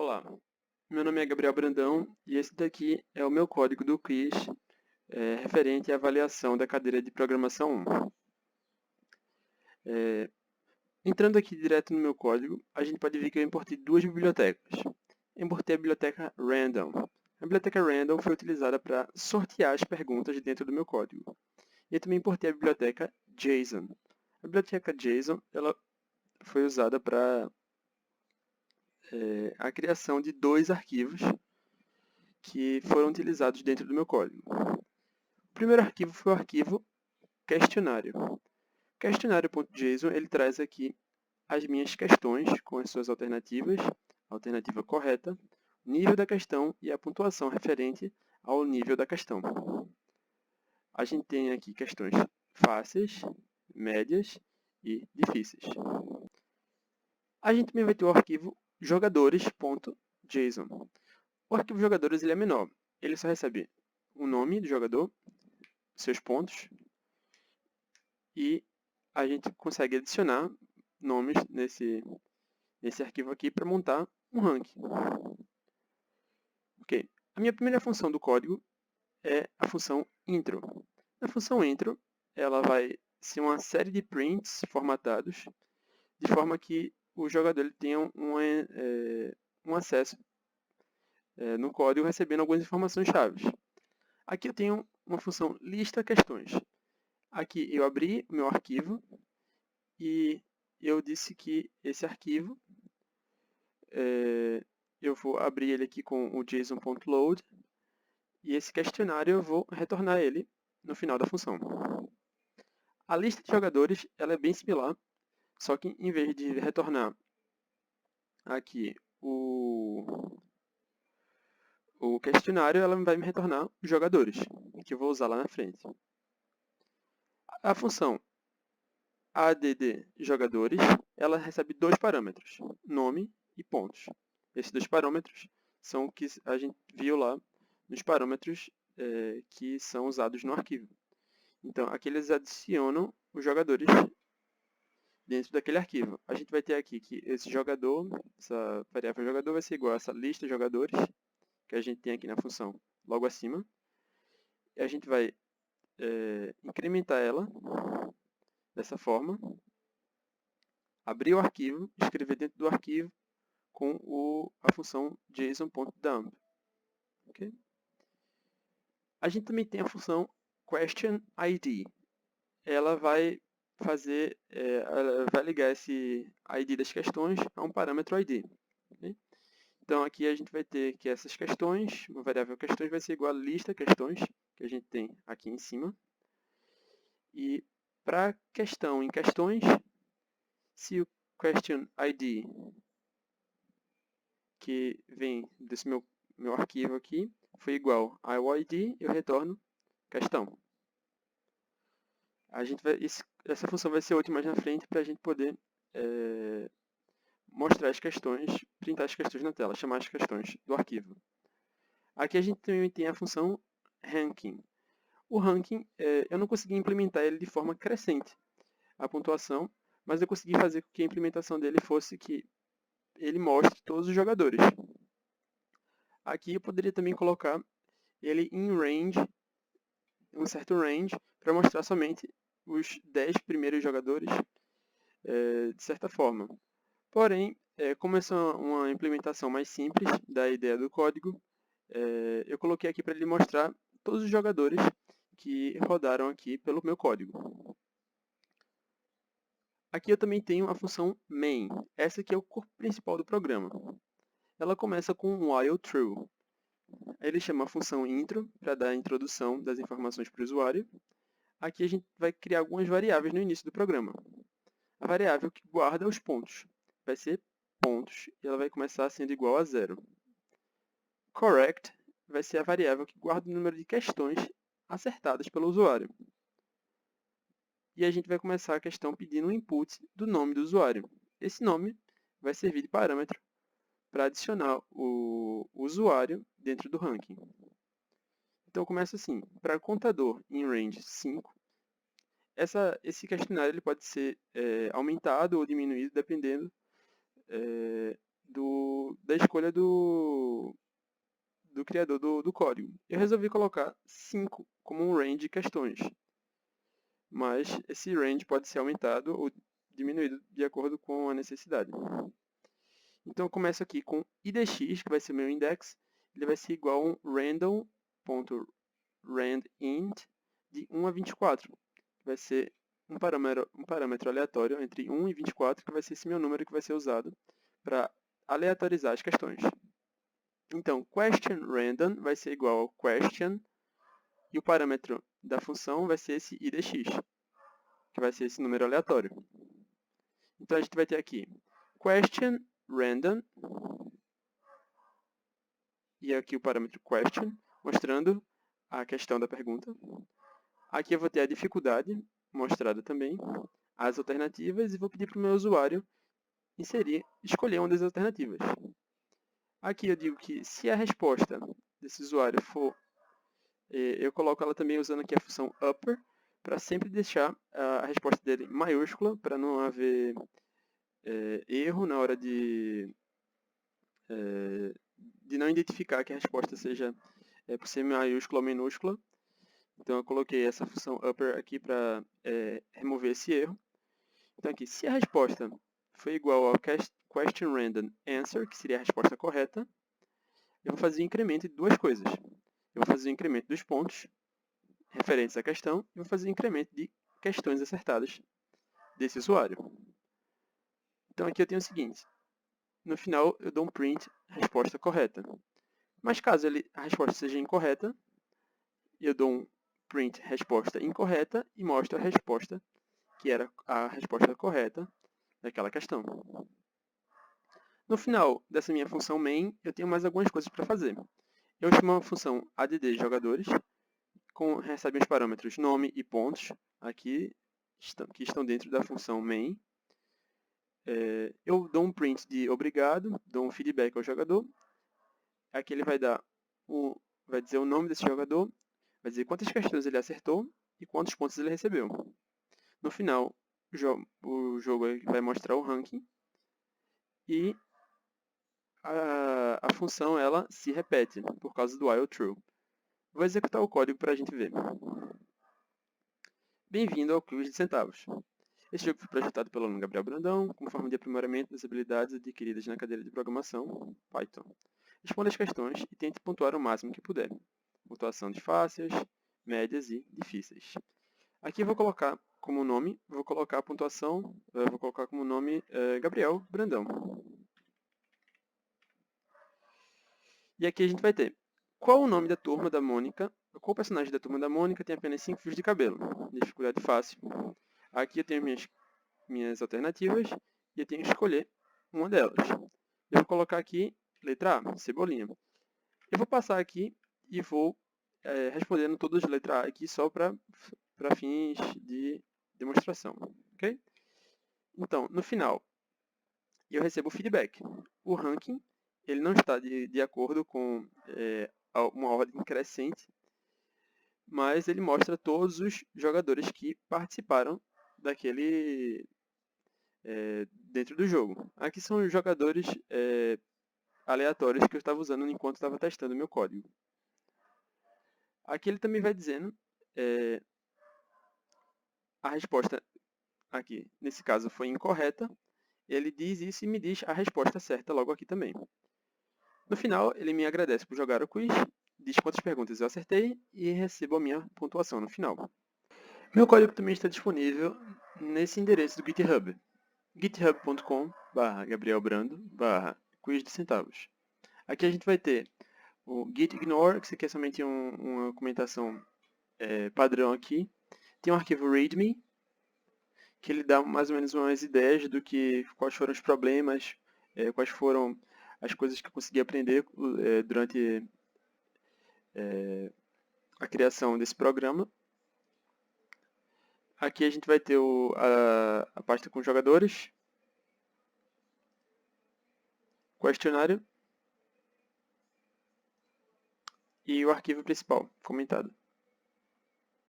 Olá, meu nome é Gabriel Brandão e esse daqui é o meu código do quiz referente à avaliação da cadeira de Programação 1. Entrando aqui direto no meu código, a gente pode ver que eu importei duas bibliotecas. Eu importei a biblioteca Random. A biblioteca Random foi utilizada para sortear as perguntas dentro do meu código. E eu também importei a biblioteca JSON. A biblioteca JSON ela foi usada para a criação de dois arquivos que foram utilizados dentro do meu código. O primeiro arquivo foi o arquivo questionário. Questionário.json ele traz aqui as minhas questões com as suas alternativas, a alternativa correta, nível da questão e a pontuação referente ao nível da questão. A gente tem aqui questões fáceis, médias e difíceis. A gente também vai ter o arquivo jogadores.json. O arquivo jogadores ele é menor. Ele só recebe o nome do jogador, seus pontos, e a gente consegue adicionar nomes nesse arquivo aqui para montar um ranking. Ok. A minha primeira função do código é a função intro. A função intro ela vai ser uma série de prints formatados de forma que o jogador ele tenha um acesso no código recebendo algumas informações chaves. Aqui eu tenho uma função lista questões. Aqui eu abri o meu arquivo e eu disse que esse arquivo, eu vou abrir ele aqui com o json.load e esse questionário eu vou retornar ele no final da função. A lista de jogadores ela é bem similar, só que em vez de retornar aqui o questionário, ela vai me retornar os jogadores, que eu vou usar lá na frente. A função add jogadores, ela recebe dois parâmetros, nome e pontos. Esses dois parâmetros são o que a gente viu lá nos parâmetros que são usados no arquivo. Então, aqui eles adicionam os jogadores dentro daquele arquivo. A gente vai ter aqui que esse jogador, essa variável jogador vai ser igual a essa lista de jogadores que a gente tem aqui na função logo acima. E a gente vai incrementar ela dessa forma, abrir o arquivo, escrever dentro do arquivo com a função json.dump. Okay? A gente também tem a função questionID. Ela vai ela vai ligar esse ID das questões a um parâmetro ID. Okay? Então aqui a gente vai ter que essas questões, uma variável questões vai ser igual a lista questões, que a gente tem aqui em cima. E para questão em questões, se o question ID que vem desse meu arquivo aqui foi igual ao ID, eu retorno questão. Essa função vai ser útil mais na frente para a gente poder mostrar as questões, printar as questões na tela, chamar as questões do arquivo. Aqui a gente também tem a função ranking. O ranking, eu não consegui implementar ele de forma crescente, a pontuação, mas eu consegui fazer com que a implementação dele fosse que ele mostre todos os jogadores. Aqui eu poderia também colocar ele em range, um certo range, para mostrar somente os 10 primeiros jogadores de certa forma. Porém, como essa é uma implementação mais simples da ideia do código, eu coloquei aqui para ele mostrar todos os jogadores que rodaram aqui pelo meu código. Aqui eu também tenho a função main. Essa aqui é o corpo principal do programa. Ela começa com while true. Ele chama a função intro para dar a introdução das informações para o usuário. Aqui a gente vai criar algumas variáveis no início do programa. A variável que guarda os pontos vai ser pontos e ela vai começar sendo igual a 0. Correct vai ser a variável que guarda o número de questões acertadas pelo usuário. E a gente vai começar a questão pedindo um input do nome do usuário. Esse nome vai servir de parâmetro para adicionar o usuário dentro do ranking. Então, começa assim, para contador em range 5, esse questionário ele pode ser aumentado ou diminuído dependendo da escolha do criador do código. Eu resolvi colocar 5 como um range de questões, mas esse range pode ser aumentado ou diminuído de acordo com a necessidade. Então eu começo aqui com idx, que vai ser meu index, ele vai ser igual a um random.randint de 1 a 24, que vai ser um parâmetro aleatório entre 1 e 24, que vai ser esse meu número que vai ser usado para aleatorizar as questões. Então, questionRandom vai ser igual ao question, e o parâmetro da função vai ser esse idx, que vai ser esse número aleatório. Então, a gente vai ter aqui questionRandom, e aqui o parâmetro question, mostrando a questão da pergunta. Aqui eu vou ter a dificuldade, mostrada também, as alternativas, e vou pedir para o meu usuário escolher uma das alternativas. Aqui eu digo que se a resposta desse usuário for, eu coloco ela também usando aqui a função upper, para sempre deixar a resposta dele maiúscula, para não haver erro na hora de não identificar que a resposta seja por ser maiúscula ou minúscula. Então eu coloquei essa função upper aqui para remover esse erro. Então aqui, se a resposta foi igual ao questionRandom answer, que seria a resposta correta, eu vou fazer o incremento de duas coisas. Eu vou fazer o incremento dos pontos referentes à questão e vou fazer o incremento de questões acertadas desse usuário. Então aqui eu tenho o seguinte, no final eu dou um print resposta correta. Mas caso a resposta seja incorreta, eu dou um print resposta incorreta e mostro a resposta que era a resposta correta daquela questão. No final dessa minha função main, eu tenho mais algumas coisas para fazer. Eu chamo uma função add jogadores, recebe os parâmetros nome e pontos, aqui que estão dentro da função main. Eu dou um print de obrigado, dou um feedback ao jogador. Aqui ele vai dizer o nome desse jogador, vai dizer quantas questões ele acertou e quantos pontos ele recebeu. No final, o jogo vai mostrar o ranking e a função ela se repete por causa do while true. Vou executar o código para a gente ver. Bem-vindo ao Quiz de Centavos. Este jogo foi projetado pelo aluno Gabriel Brandão, como forma de aprimoramento das habilidades adquiridas na cadeira de programação Python. Responda as questões e tente pontuar o máximo que puder. Pontuação de fáceis, médias e difíceis. Aqui eu vou colocar como nome, vou colocar como nome Gabriel Brandão. E aqui a gente vai ter qual o nome da turma da Mônica, qual personagem da turma da Mônica tem apenas 5 fios de cabelo. Dificuldade fácil. Aqui eu tenho minhas alternativas e eu tenho que escolher uma delas. Eu vou colocar aqui letra A, Cebolinha. Eu vou passar aqui e vou respondendo todas as letras A aqui só para fins de demonstração. Okay? Então, no final, eu recebo o feedback. O ranking ele não está de acordo com uma ordem crescente, mas ele mostra todos os jogadores que participaram dentro do jogo. Aqui são os jogadores aleatórios que eu estava usando enquanto estava testando o meu código. Aqui ele também vai dizendo a resposta, aqui nesse caso foi incorreta, ele diz isso e me diz a resposta certa logo aqui também. No final, ele me agradece por jogar o quiz, diz quantas perguntas eu acertei e recebo a minha pontuação no final. Meu código também está disponível nesse endereço do GitHub, github.com/gabrielbrando/quiz de centavos. Aqui a gente vai ter o gitignore, que isso aqui é somente uma comentação padrão aqui. Tem o arquivo readme, que ele dá mais ou menos umas ideias quais foram os problemas, quais foram as coisas que eu consegui aprender durante a criação desse programa. Aqui a gente vai ter a pasta com jogadores, questionário e o arquivo principal comentado.